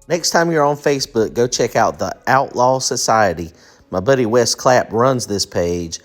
Next time you're on Facebook, go check out the Outlaw Society. My buddy Wes Clapp runs this page.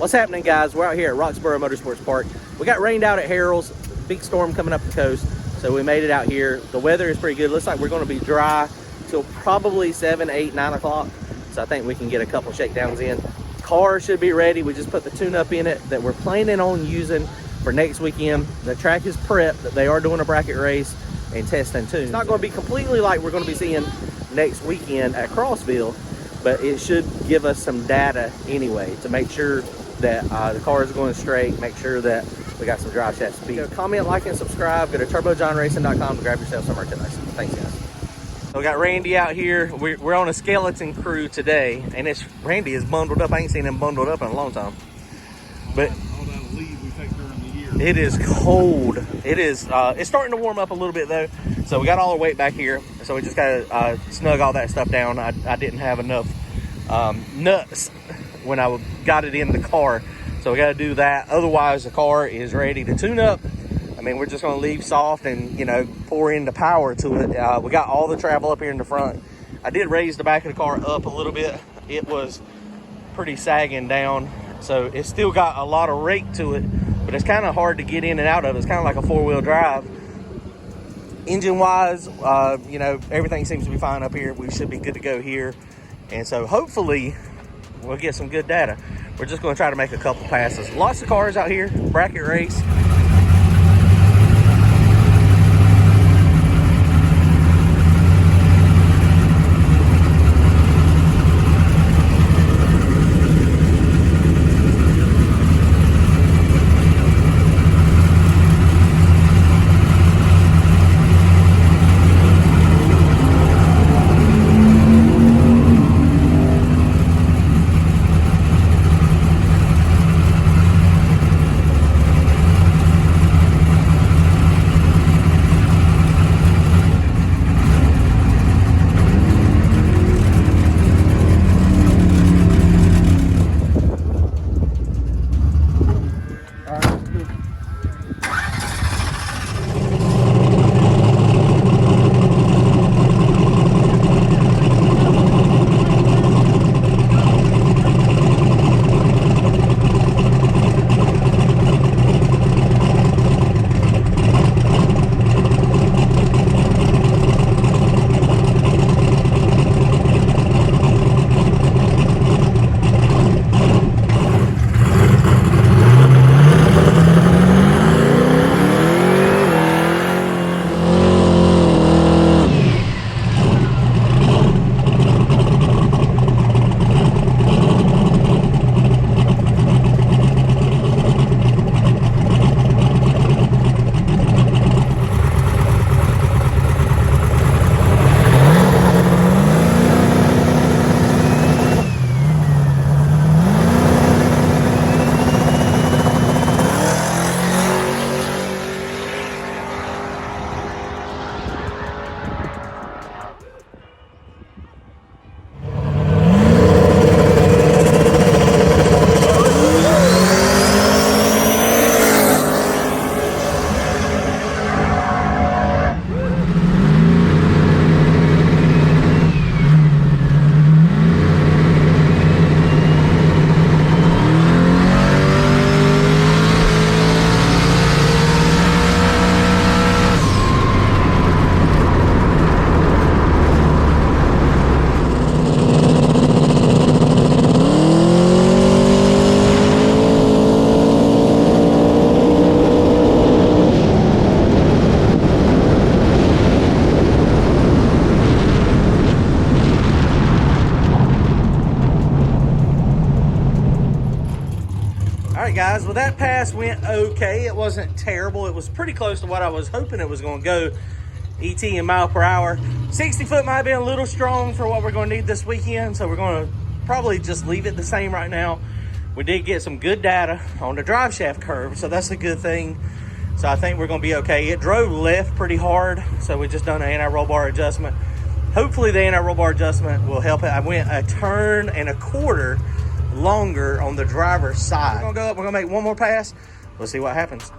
What's happening, guys? We're out here at Roxborough Motorsports Park. We got rained out at Harrell's, big storm coming up the coast, so we made it out here. The weather is pretty good. Looks like we're going to be dry till probably 7, 8, 9 o'clock, so I think we can get a couple shakedowns in. Car should be ready. We just put the tune-up in it that we're planning on using for next weekend. The track is prepped, that they are doing a bracket race and testing tunes. It's not going to be completely like we're going to be seeing next weekend at Crossville, but it should give us some data anyway to make sure that the car is going straight, make sure that we got some drive shaft speed. Comment, like, and subscribe. Go to turbojohnracing.com to grab yourself some merchandise. Thanks, guys. So we got Randy out here. We're on a skeleton crew today, and Randy is bundled up. I ain't seen him bundled up in a long time. But all that lead we take during the year. It is cold. It is. It's starting to warm up a little bit though. So we got all our weight back here. So we just gotta snug all that stuff down. I didn't have enough nuts when I got it in the car, so we got to do that. Otherwise, the car is ready to tune up. I mean, we're just going to leave soft and, you know, pour in the power to it. We got all the travel up here in the front. I did raise the back of the car up a little bit. It was pretty sagging down, so it's still got a lot of rake to it, but it's kind of hard to get in and out of. It's kind of like a four-wheel drive. Engine wise, you know, everything seems to be fine up here. We should be good to go here, and so hopefully we'll get some good data. We're just going to try to make a couple passes. Lots of cars out here, bracket race. guys, well, that pass went okay. It wasn't terrible. It was pretty close to what I was hoping it was going to go, ET in mile per hour. 60 foot might have been a little strong for what we're going to need this weekend, so we're going to probably just leave it the same right now. We did get some good data on the drive shaft curve, so that's a good thing. So I think we're going to be okay. It drove left pretty hard, so we just done an anti-roll bar adjustment. Hopefully the anti-roll bar adjustment will help it. I went a turn and a quarter longer on the driver's side. We're gonna go up, we're gonna make one more pass. We'll see what happens.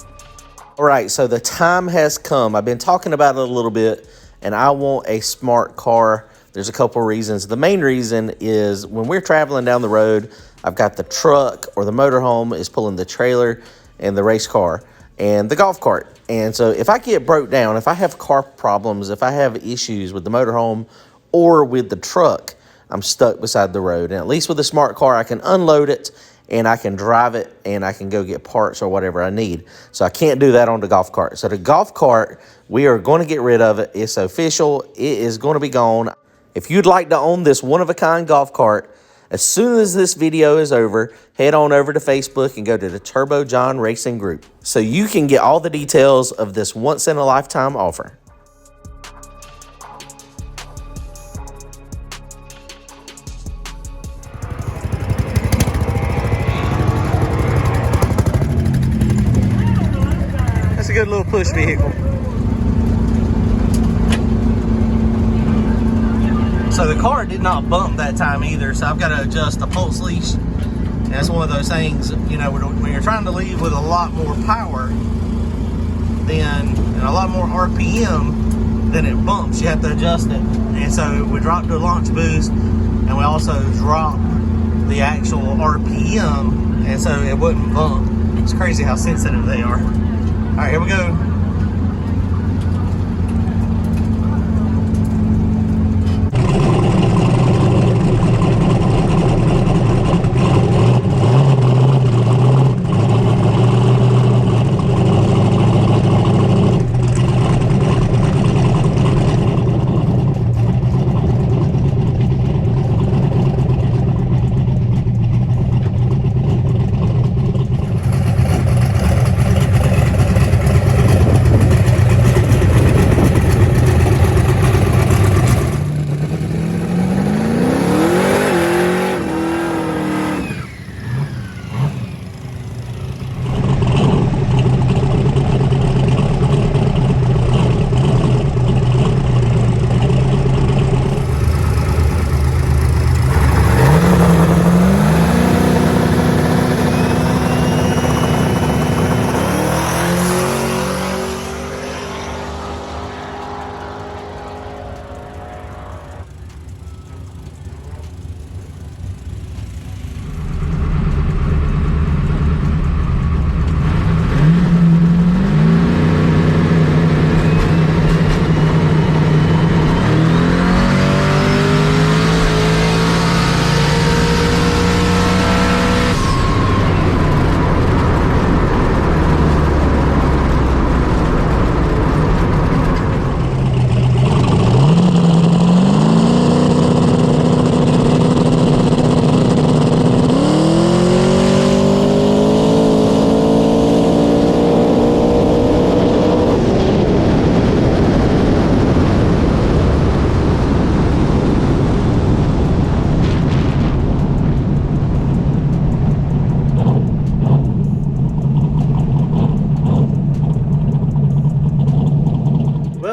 All right, so the time has come. I've been talking about it a little bit, and I want a smart car. There's a couple reasons. The main reason is when we're traveling down the road, I've got the truck or the motorhome is pulling the trailer and the race car and the golf cart. And so if I get broke down, if I have car problems, if I have issues with the motorhome or with the truck, I'm stuck beside the road. And at least with a smart car, I can unload it and I can drive it and I can go get parts or whatever I need. So I can't do that on the golf cart. So the golf cart, we are going to get rid of it. It's official. It is going to be gone. If you'd like to own this one-of-a-kind golf cart, as soon as this video is over, head on over to Facebook and go to the Turbo John Racing Group so you can get all the details of this once-in-a-lifetime offer. That's a good little push vehicle. So the car did not bump that time either, so I've got to adjust the pulse leash. And that's one of those things, you know, when you're trying to leave with a lot more power and a lot more RPM, then it bumps. You have to adjust it. And so we dropped the launch boost, and we also dropped the actual RPM, and so it wouldn't bump. It's crazy how sensitive they are. All right, here we go.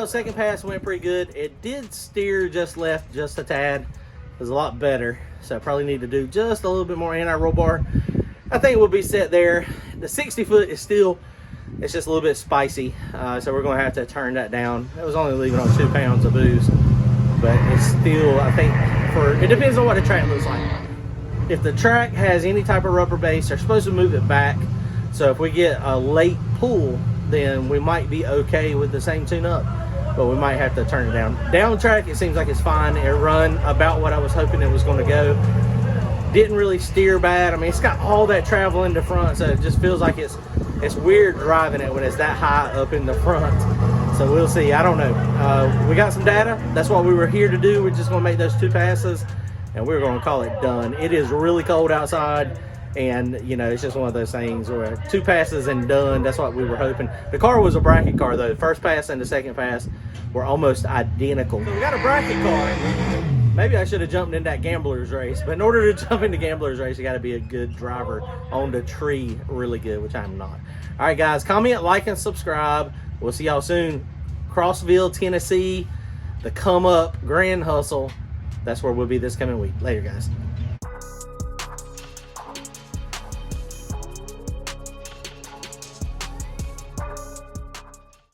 Second pass went pretty good. It did steer just left just a tad. It was a lot better, so I probably need to do just a little bit more anti-roll bar. I think we'll be set there. The 60 foot is still, it's just a little bit spicy, so we're going to have to turn that down. It was only leaving on 2 pounds of boost, but it's still, I think, it depends on what the track looks like. If the track has any type of rubber base, they're supposed to move it back. So if we get a late pull, then we might be okay with the same tune-up, but we might have to turn it down. Down track, it seems like it's fine. It run about what I was hoping it was going to go. Didn't really steer bad. I mean, it's got all that travel in the front, so it just feels like it's weird driving it when it's that high up in the front. So we'll see. I don't know. We got some data. That's what we were here to do. We're just going to make those 2 passes, and we're going to call it done. It is really cold outside. And, you know, it's just one of those things where 2 passes and done. That's what we were hoping. The car was a bracket car, though. The first pass and the second pass were almost identical. So we got a bracket car. Maybe I should have jumped in that gambler's race. But in order to jump into gambler's race, you got to be a good driver on the tree really good, which I'm not. All right, guys. Comment, like, and subscribe. We'll see y'all soon. Crossville, Tennessee. The Come Up Grand Hustle. That's where we'll be this coming week. Later, guys.